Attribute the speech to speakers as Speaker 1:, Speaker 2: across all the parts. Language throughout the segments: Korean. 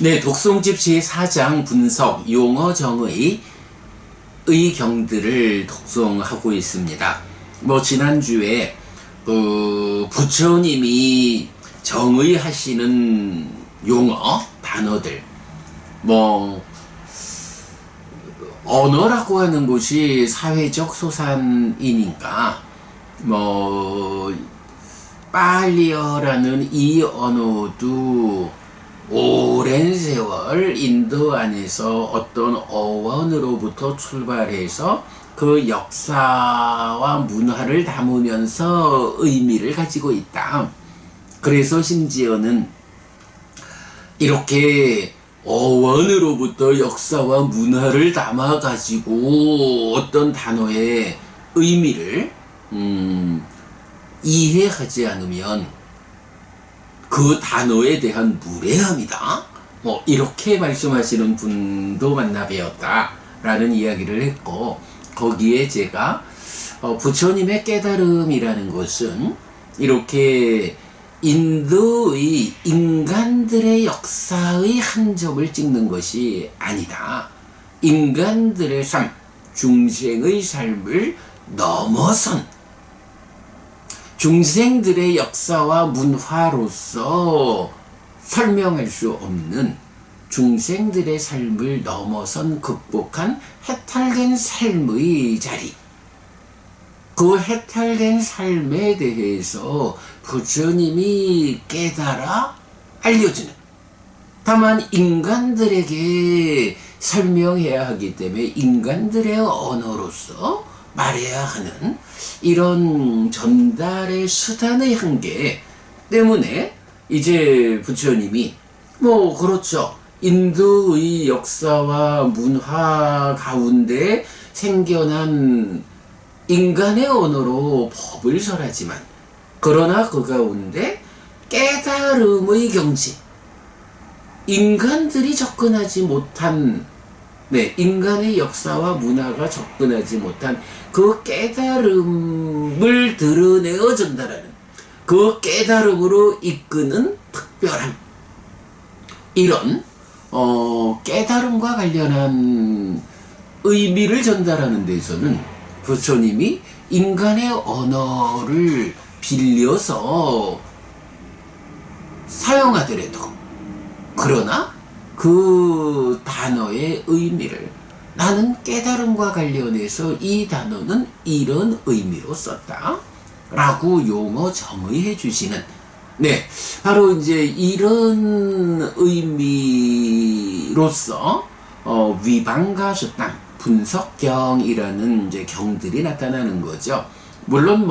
Speaker 1: 네, 독송집 제4장 분석 용어 정의 의경들을 독송하고 있습니다. 지난주에 부처님이 정의하시는 용어 단어들, 언어라고 하는 것이 사회적 소산이니까 빨리어라는 이 언어도 오랜 세월 인도 안에서 어떤 어원으로부터 출발해서 그 역사와 문화를 담으면서 의미를 가지고 있다. 그래서 심지어는 이렇게 어원으로부터 역사와 문화를 담아 가지고 어떤 단어의 의미를 이해하지 않으면 그 단어에 대한 무례함이다. 이렇게 말씀하시는 분도 만나 뵈었다 라는 이야기를 했고, 거기에 제가 부처님의 깨달음이라는 것은 이렇게 인도의 인간들의 역사의 한 점을 찍는 것이 아니다. 인간들의 삶, 중생의 삶을 넘어선 중생들의 역사와 문화로서 설명할 수 없는 중생들의 삶을 넘어선 극복한 해탈된 삶의 자리, 그 해탈된 삶에 대해서 부처님이 깨달아 알려주는, 다만 인간들에게 설명해야 하기 때문에 인간들의 언어로서 말해야 하는 이런 전달의 수단의 한계 때문에 이제 부처님이 그렇죠, 인도의 역사와 문화 가운데 생겨난 인간의 언어로 법을 설하지만, 그러나 그 가운데 깨달음의 경지, 인간들이 접근하지 못한, 인간의 역사와 문화가 접근하지 못한 그 깨달음을 드러내어 전달하는, 그 깨달음으로 이끄는 특별함, 이런 깨달음과 관련한 의미를 전달하는 데서는 부처님이 인간의 언어를 빌려서 사용하더라도, 그러나 그 단어의 의미를, 나는 깨달음과 관련해서 이 단어는 이런 의미로 썼다 라고 용어 정의해 주시는, 바로 이제 이런 의미로서 위방가 수땅 분석경이라는 이제 경들이 나타나는 거죠. 물론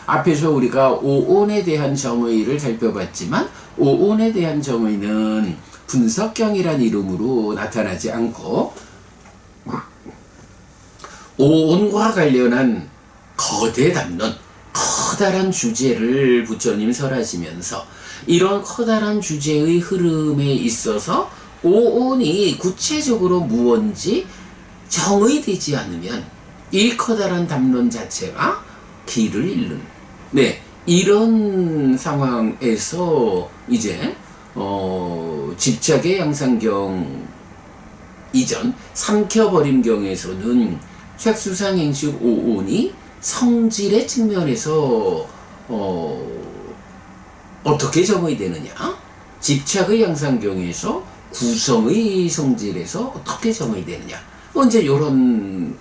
Speaker 1: 앞에서 우리가 오온에 대한 정의를 살펴봤지만, 오온에 대한 정의는 분석경이란 이름으로 나타나지 않고 오온과 관련한 거대 담론, 커다란 주제를 부처님 설하시면서 이런 커다란 주제의 흐름에 있어서 오온이 구체적으로 무언지 정의되지 않으면 이 커다란 담론 자체가 길을 잃는, 이런 상황에서 이제 집착의 양상경 이전 삼켜버림경에서는 색수상행식 오온이 성질의 측면에서 어떻게 정의되느냐, 집착의 양상경에서 구성의 성질에서 어떻게 정의되느냐, 이제 이런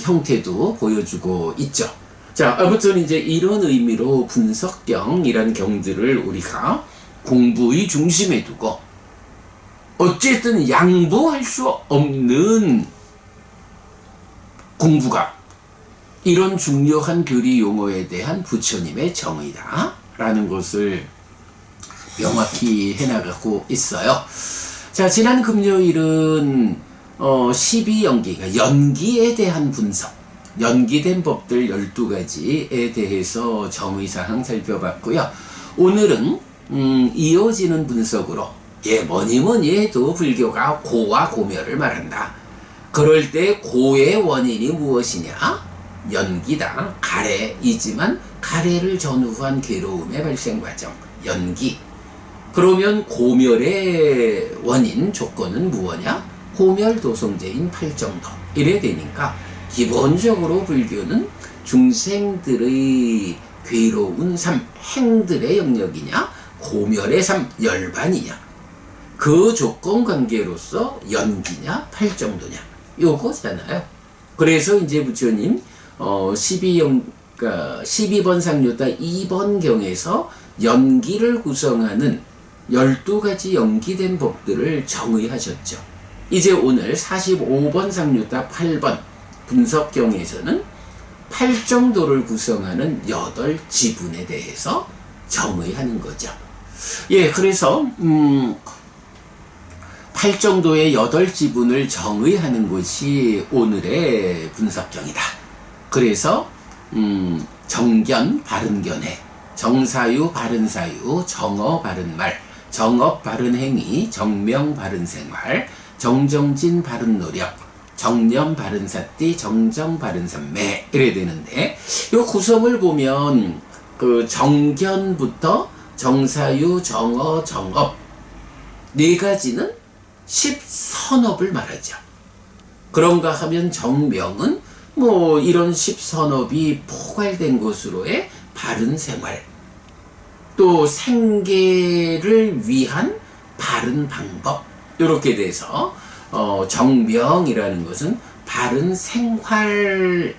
Speaker 1: 형태도 보여주고 있죠. 자, 아무튼 이제 이런 의미로 분석경이란 경들을 우리가 공부의 중심에 두고, 어쨌든 양보할 수 없는 공부가 이런 중요한 교리 용어에 대한 부처님의 정의다 라는 것을 명확히 해나가고 있어요. 자, 지난 금요일은 12연기가 연기에 대한 분석, 연기된 법들 12가지에 대해서 정의사항 살펴봤고요. 오늘은 이어지는 분석으로, 뭐니뭐니 해도 불교가 고와 고멸을 말한다. 그럴 때 고의 원인이 무엇이냐? 연기다. 가래이지만 가래를 전후한 괴로움의 발생 과정, 연기. 그러면 고멸의 원인, 조건은 무엇이냐? 호멸도성제인 팔정도. 이래 되니까 기본적으로 불교는 중생들의 괴로운 삶, 행들의 영역이냐, 고멸의 삶, 열반이냐, 그 조건 관계로서 연기냐, 팔정도냐, 요거잖아요. 그래서 이제 부처님 12번 상류다 2번 경에서 연기를 구성하는 12가지 연기된 법들을 정의하셨죠. 이제 오늘 45번 상류다 8번 분석경에서는 팔정도를 구성하는 8지분에 대해서 정의하는 거죠. 예, 그래서 팔정도의 8지분을 정의하는 것이 오늘의 분석경이다. 그래서 정견, 바른견해, 정사유, 바른사유, 정어, 바른말, 정업, 바른행위, 정명, 바른생활, 정정진, 바른노력, 정념, 바른사띠, 정정, 바른삼매 이래야 되는데, 이 구성을 보면 그 정견부터 정사유, 정어, 정업 4가지는 10선업을 말하죠. 그런가 하면 정명은 뭐 이런 10선업이 포괄된 것으로의 바른 생활, 또 생계를 위한 바른 방법, 이렇게 돼서 정명이라는 것은 바른 생활이라고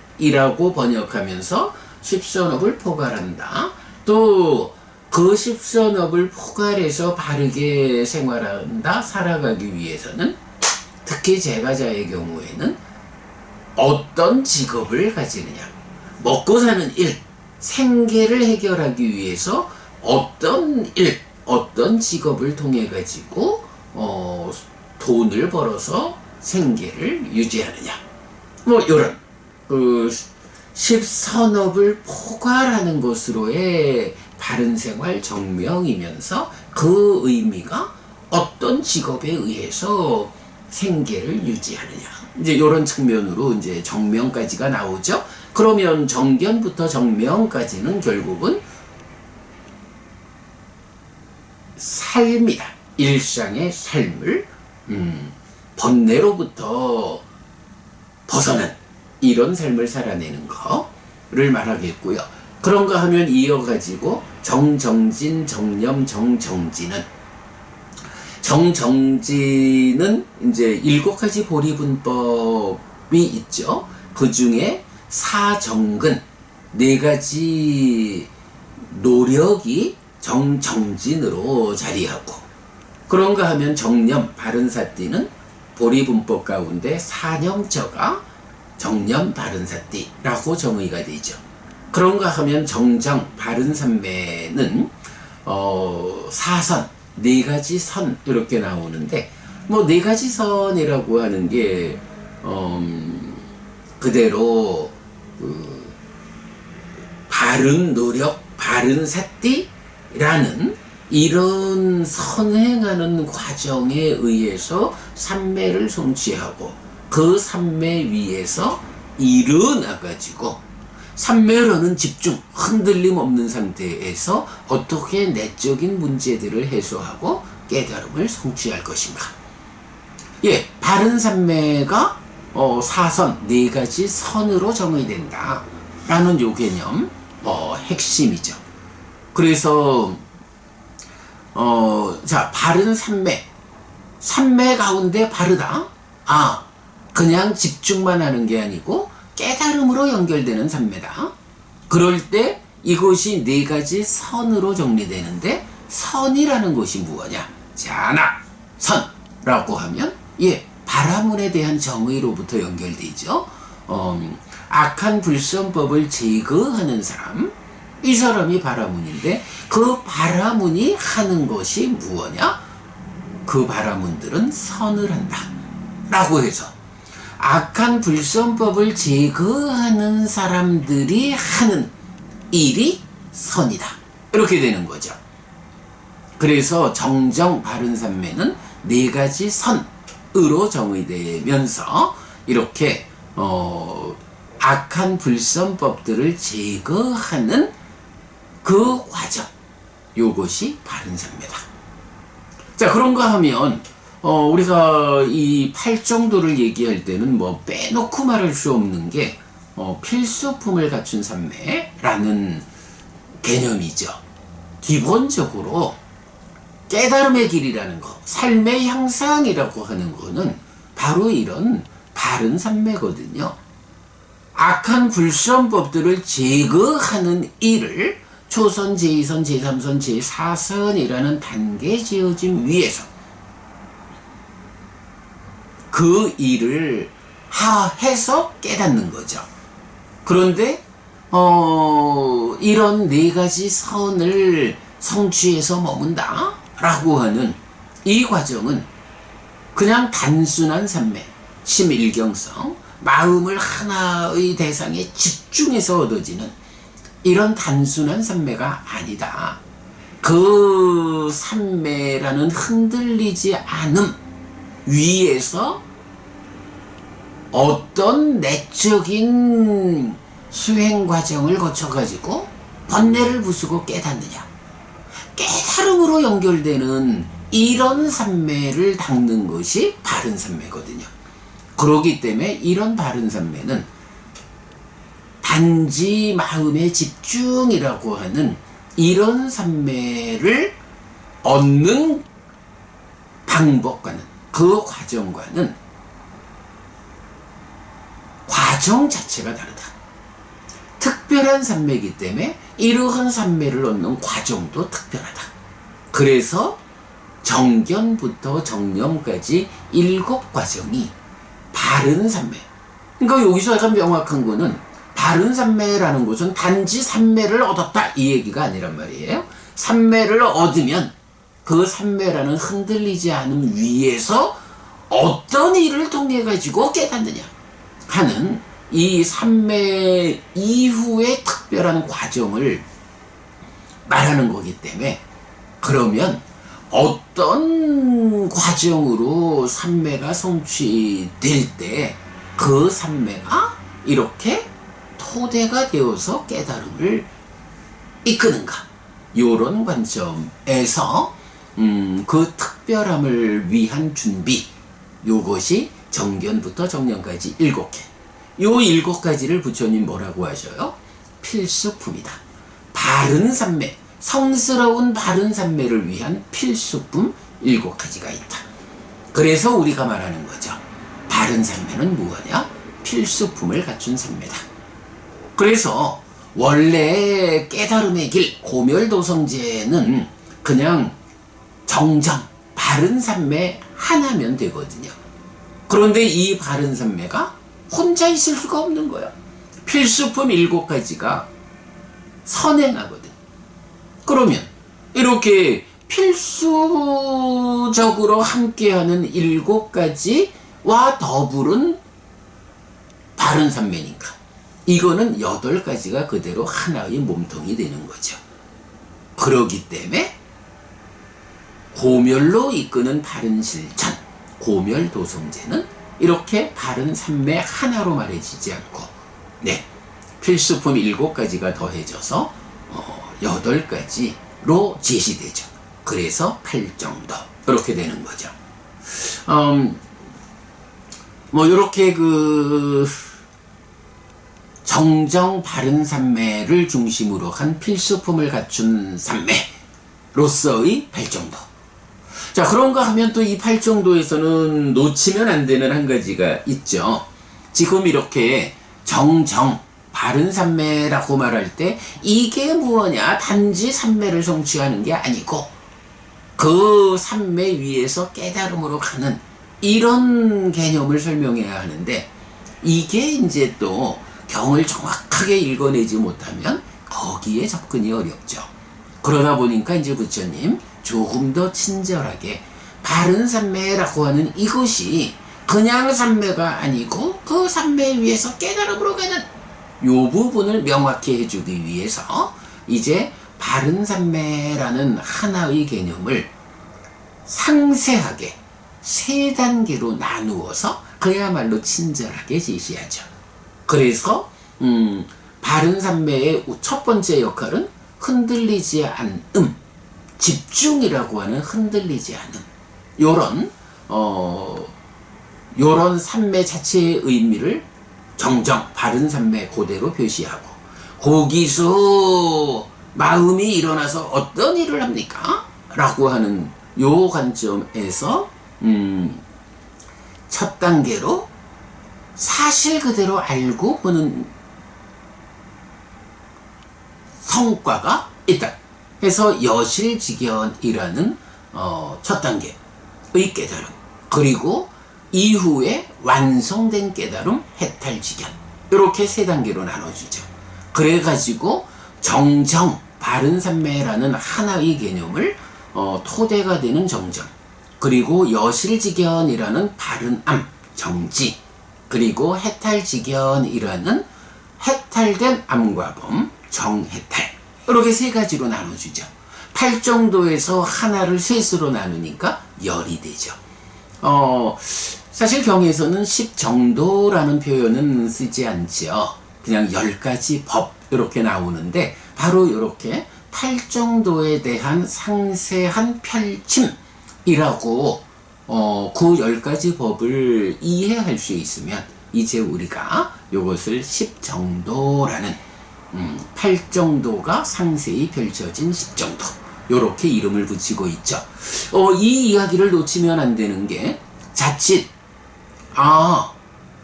Speaker 1: 번역하면서 10선업을 포괄한다. 또 그 10선업을 포괄해서 바르게 생활한다, 살아가기 위해서는 특히 제가자의 경우에는 어떤 직업을 가지느냐, 먹고 사는 일, 생계를 해결하기 위해서 어떤 일, 어떤 직업을 통해 가지고 돈을 벌어서 생계를 유지하느냐, 뭐 이런 그 10선업을 포괄하는 것으로의 바른생활 정명이면서 그 의미가 어떤 직업에 의해서 생계를 유지하느냐, 이제 이런 측면으로 이제 정명까지가 나오죠. 그러면 정견부터 정명까지는 결국은 삶이다. 일상의 삶을 번뇌로부터 벗어난 이런 삶을 살아내는 거를 말하겠고요. 그런가 하면 이어가지고 정정진, 정념, 정정진은 이제 7가지 보리분법이 있죠. 그 중에 사정근 4가지 노력이 정정진으로 자리하고, 그런가 하면 정념, 바른사띠는 보리분법 가운데 사념처가 정념, 바른사띠라고 정의가 되죠. 그런가 하면 정정, 바른삼매는 사선, 4가지 선 이렇게 나오는데, 뭐 4가지 선이라고 하는 게 그대로 바른 노력, 바른 사띠라는 이런 선행하는 과정에 의해서 삼매를 성취하고, 그 삼매 위에서 일어나가지고 삼매로는 집중, 흔들림 없는 상태에서 어떻게 내적인 문제들을 해소하고 깨달음을 성취할 것인가. 예, 바른 삼매가 사선, 4가지 선으로 정의된다 라는 요 개념 핵심이죠. 그래서 자, 바른 삼매, 삼매 가운데 바르다, 그냥 집중만 하는 게 아니고 깨달음으로 연결되는 삼매다. 그럴 때 이것이 4가지 선으로 정리되는데, 선이라는 것이 무엇이냐? 자나, 선라고 하면 바라문에 대한 정의로부터 연결되죠. 악한 불선법을 제거하는 사람, 이 사람이 바라문인데, 그 바라문이 하는 것이 무엇이냐? 그 바라문들은 선을 한다 라고 해서 악한 불선법을 제거하는 사람들이 하는 일이 선이다, 이렇게 되는 거죠. 그래서 정정, 바른 삼매는 4가지 선으로 정의되면서 이렇게 악한 불선법들을 제거하는 그 과정, 요것이 바른 삼매다. 자, 그런가 하면 우리가 이 팔정도를 얘기할 때는 뭐 빼놓고 말할 수 없는 게 필수품을 갖춘 삼매라는 개념이죠. 기본적으로 깨달음의 길이라는 거, 삶의 향상이라고 하는 거는 바로 이런 바른 삼매거든요. 악한 불선법들을 제거하는 일을 초선, 제2선, 제3선, 제4선이라는 단계 지어짐 위에서 그 일을 해서 깨닫는 거죠. 그런데 이런 네 가지 선을 성취해서 머문다 라고 하는 이 과정은 그냥 단순한 삼매, 심일경성, 마음을 하나의 대상에 집중해서 얻어지는 이런 단순한 삼매가 아니다. 그 삼매라는 흔들리지 않음 위에서 어떤 내적인 수행 과정을 거쳐가지고 번뇌를 부수고 깨닫느냐. 깨달음으로 연결되는 이런 삼매를 닦는 것이 바른 삼매거든요. 그렇기 때문에 이런 바른 삼매는 단지 마음의 집중이라고 하는 이런 삼매를 얻는 방법과는, 그 과정과는 과정 자체가 다르다. 특별한 삼매이기 때문에 이러한 삼매를 얻는 과정도 특별하다. 그래서 정견부터 정념까지 7과정이 바른 삼매. 그러니까 여기서 약간 명확한 거는 바른 삼매라는 것은 단지 삼매를 얻었다 이 얘기가 아니란 말이에요. 삼매를 얻으면 그 삼매라는 흔들리지 않음 위에서 어떤 일을 통해 가지고 깨닫느냐 하는 이 삼매 이후의 특별한 과정을 말하는 거기 때문에, 그러면 어떤 과정으로 삼매가 성취될 때 그 삼매가 이렇게 토대가 되어서 깨달음을 이끄는가, 요런 관점에서 그 특별함을 위한 준비, 요것이 정견부터 정념까지 7개. 요 7가지를 부처님 뭐라고 하셔요? 필수품이다. 바른 삼매, 성스러운 바른 삼매를 위한 필수품 7가지가 있다. 그래서 우리가 말하는 거죠. 바른 삼매는 무엇이냐? 필수품을 갖춘 삼매다. 그래서 원래 깨달음의 길, 고멸도성제는 그냥 정정, 바른 삼매 하나면 되거든요. 그런데 이 바른 삼매가 혼자 있을 수가 없는 거야. 필수품 7가지가 선행하거든. 그러면 이렇게 필수적으로 함께하는 7가지와 더불은 바른 삼매니까 이거는 8가지가 그대로 하나의 몸통이 되는 거죠. 그러기 때문에 고멸로 이끄는 바른 실천, 고멸도성제는 이렇게 바른 삼매 하나로 말해지지 않고, 필수품 7가지가 더해져서 8가지로 제시되죠. 그래서 8정도 이렇게 되는 거죠. 이렇게 정정 바른 삼매를 중심으로 한 필수품을 갖춘 삼매로서의 8정도. 자, 그런가 하면 또 이 8정도에서는 놓치면 안 되는 한 가지가 있죠. 지금 이렇게 정정, 바른 삼매라고 말할 때 이게 무엇냐? 단지 삼매를 성취하는 게 아니고 그 삼매 위에서 깨달음으로 가는 이런 개념을 설명해야 하는데, 이게 이제 또 경을 정확하게 읽어내지 못하면 거기에 접근이 어렵죠. 그러다 보니까 이제 부처님 조금 더 친절하게 바른 삼매라고 하는 이것이 그냥 삼매가 아니고 그 삼매 위에서 깨달음으로 가는 요 부분을 명확히 해주기 위해서 이제 바른 삼매라는 하나의 개념을 상세하게 3단계로 나누어서 그야말로 친절하게 제시하죠. 그래서 바른 삼매의 첫 번째 역할은 흔들리지 않음, 집중이라고 하는 흔들리지 않음, 요런 요런 산매 자체의 의미를 정정 바른 산매 그대로 표시하고, 거기서 마음이 일어나서 어떤 일을 합니까? 라고 하는 요 관점에서 첫 단계로 사실 그대로 알고 보는 성과가 있다 해서 여실직연이라는 첫 단계의 깨달음, 그리고 이후에 완성된 깨달음 해탈직연, 이렇게 세 단계로 나눠주죠. 그래가지고 정정 바른산매라는 하나의 개념을 토대가 되는 정정, 그리고 여실직연이라는 바른암 정지, 그리고 해탈직연이라는 해탈된 암과 범 정해탈, 이렇게 세 가지로 나눠주죠. 팔정도에서 하나를 셋으로 나누니까 열이 되죠. 사실 경에서는 십정도라는 표현은 쓰지 않죠. 그냥 10가지 법 이렇게 나오는데, 바로 이렇게 팔정도에 대한 상세한 펼침이라고 그 10가지 법을 이해할 수 있으면 이제 우리가 이것을 십정도라는 팔정도가 상세히 펼쳐진 십정도, 이렇게 이름을 붙이고 있죠. 이 이야기를 놓치면 안 되는 게, 자칫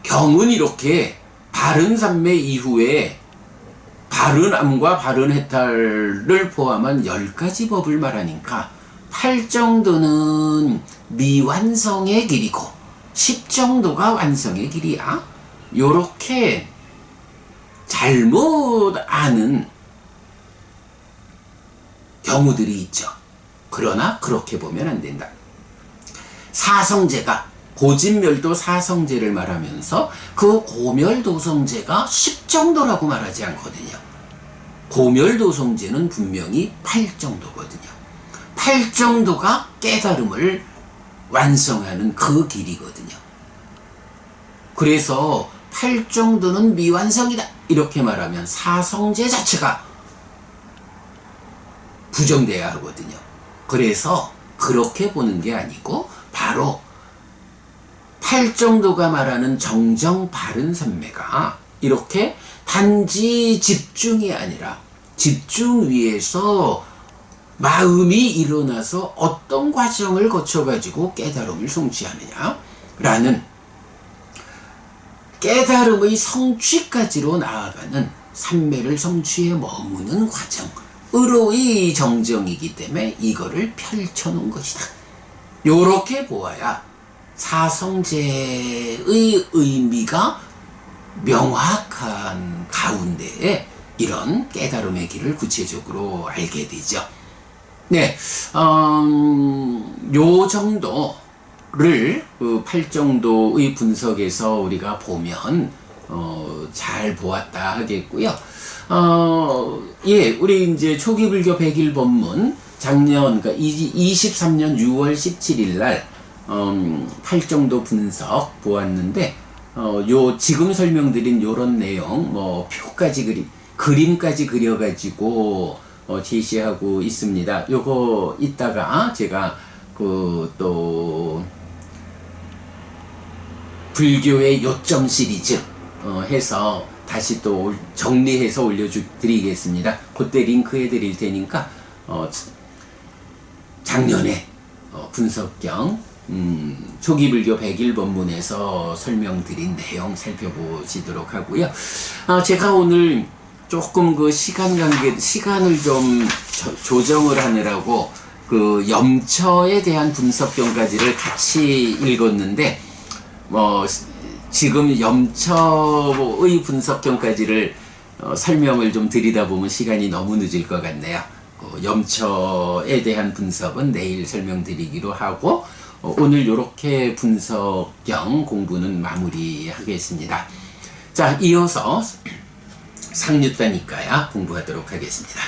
Speaker 1: 경은 이렇게 바른산매 이후에 바른암과 바른해탈을 포함한 10가지 법을 말하니까 팔정도는 미완성의 길이고 십정도가 완성의 길이야, 요렇게 잘못 아는 경우들이 있죠. 그러나 그렇게 보면 안 된다. 사성제가 고진멸도 사성제를 말하면서 그 고멸도성제가 십정도라고 말하지 않거든요. 고멸도성제는 분명히 팔정도거든요. 팔정도가 깨달음을 완성하는 그 길이거든요. 그래서 팔정도는 미완성이다 이렇게 말하면 사성제 자체가 부정돼야 하거든요. 그래서 그렇게 보는 게 아니고, 바로 팔정도가 말하는 정정 바른 산매가 이렇게 단지 집중이 아니라 집중 위에서 마음이 일어나서 어떤 과정을 거쳐가지고 깨달음을 성취하느냐라는 깨달음의 성취까지로 나아가는 산매를 성취에 머무는 과정으로의 정정이기 때문에 이거를 펼쳐놓은 것이다. 요렇게 보아야 사성제의 의미가 명확한 가운데에 이런 깨달음의 길을 구체적으로 알게 되죠. 네, 요 정도를 그 팔정도의 분석에서 우리가 보면 잘 보았다 하겠고요. 예, 우리 이제 초기 불교 100일 법문 작년, 그러니까 23년 6월 17일 날 팔정도 분석 보았는데, 요 지금 설명드린 요런 내용, 뭐 표까지 그림까지 그려가지고 제시하고 있습니다. 요거 이따가 제가 또 불교의 요점 시리즈 해서 다시 또 정리해서 올려드리겠습니다. 그때 링크 해드릴 테니까 작년에 분석경 초기 불교 100일 법문에서 설명드린 내용 살펴보시도록 하고요. 제가 오늘 조금 그 시간을 좀 조정을 하느라고 그 염처에 대한 분석경까지를 같이 읽었는데, 지금 염처의 분석경까지를 설명을 좀 드리다 보면 시간이 너무 늦을 것 같네요. 염처에 대한 분석은 내일 설명드리기로 하고, 오늘 이렇게 분석경 공부는 마무리하겠습니다. 자, 이어서 상류다니까야 공부하도록 하겠습니다.